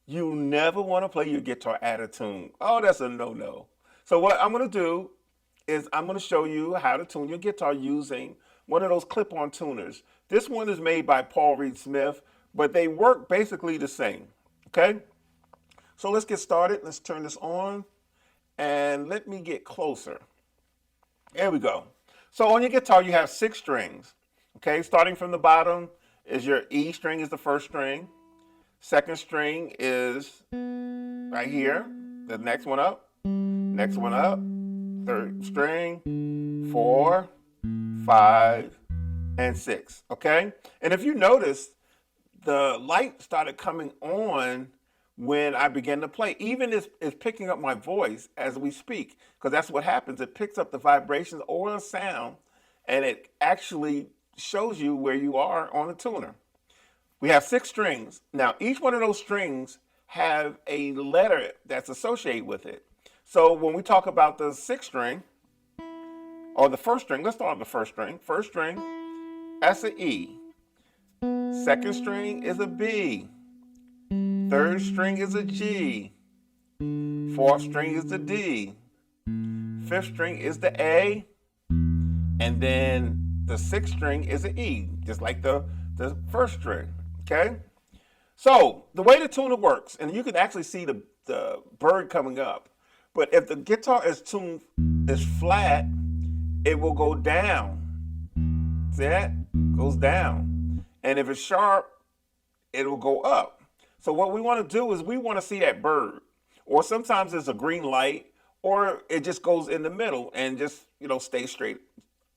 You never want to play your guitar out of tune. Oh, that's a no-no. So what I'm going to do is I'm going to show you how to tune your guitar using one of those clip-on tuners. This one is made by Paul Reed Smith, but they work basically the same. Okay? So let's get started. Let's turn this on and let me get closer. There we go. So on your guitar, you have 6 strings. Okay, starting from the bottom is your E string is the first string. Second string is right here. The next one up. Next one up. Third string. 4, 5, and 6. Okay? And if you notice, the light started coming on when I began to play. Even it's picking up my voice as we speak, because that's what happens. It picks up the vibrations or the sound, and it actually shows you where you are on the tuner. We have 6 strings. Now, each one of those strings have a letter that's associated with it. So when we talk about the 6th string, or the first string, let's start with the first string. First string, that's an E. Second string is a B. Third string is a G. Fourth string is the D. Fifth string is the A. And then the 6th string is an E, just like the first string. Okay? So the way the tuner works, and you can actually see the bird coming up, but if the guitar is tuned is flat, it will go down. See that? Goes down. And if it's sharp, it will go up. So what we want to do is we want to see that bird. Or sometimes it's a green light, or it just goes in the middle and just, stays straight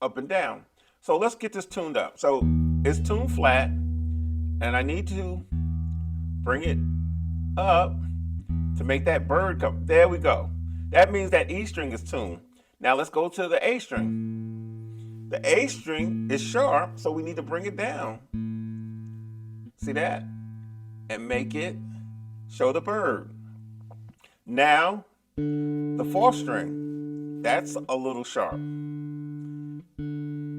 up and down. So let's get this tuned up. So it's tuned flat, and I need to bring it up to make that bird come. There we go. That means that E string is tuned. Now let's go to the A string. The A string is sharp, so we need to bring it down. See that? And make it show the bird. Now, the 4th string, that's a little sharp.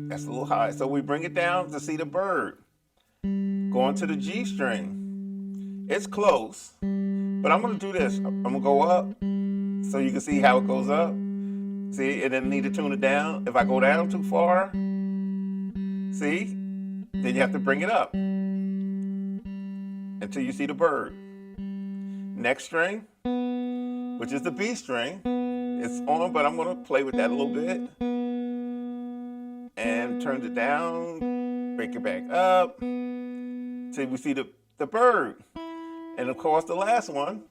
That's a little high. So we bring it down to see the bird. Going to the G string. It's close, but I'm going to do this. I'm going to go up so you can see how it goes up. See, and then need to tune it down. If I go down too far, see, then you have to bring it up until you see the bird. Next string, which is the B string, it's on, but I'm going to play with that a little bit. And turn it down, break it back up, till we see the bird. And of course, the last one,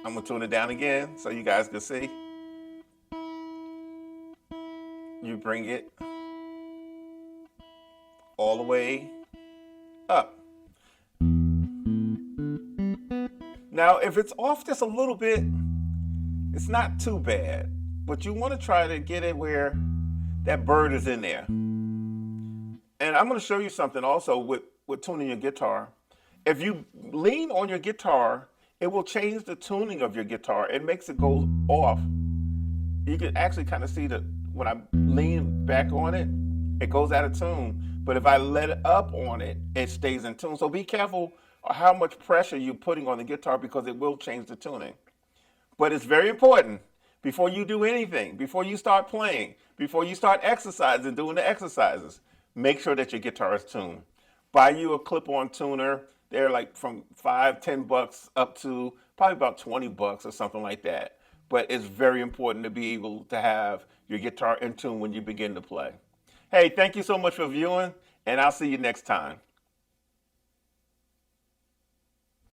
I'm going to tune it down again so you guys can see. You bring it all the way up. Now, if it's off just a little bit, it's not too bad, but you want to try to get it where that bird is in there. And I'm going to show you something also with tuning your guitar. If you lean on your guitar, it will change the tuning of your guitar. It makes it go off. You can actually kind of see that when I lean back on it, it goes out of tune. But if I let it up on it, it stays in tune. So be careful how much pressure you're putting on the guitar, because it will change the tuning. But it's very important, before you do anything, before you start playing, before you start exercising, doing the exercises, make sure that your guitar is tuned. Buy you a clip-on tuner. They're like from $5, $10 up to probably about $20 or something like that. But it's very important to be able to have your guitar in tune when you begin to play. Hey, thank you so much for viewing, and I'll see you next time.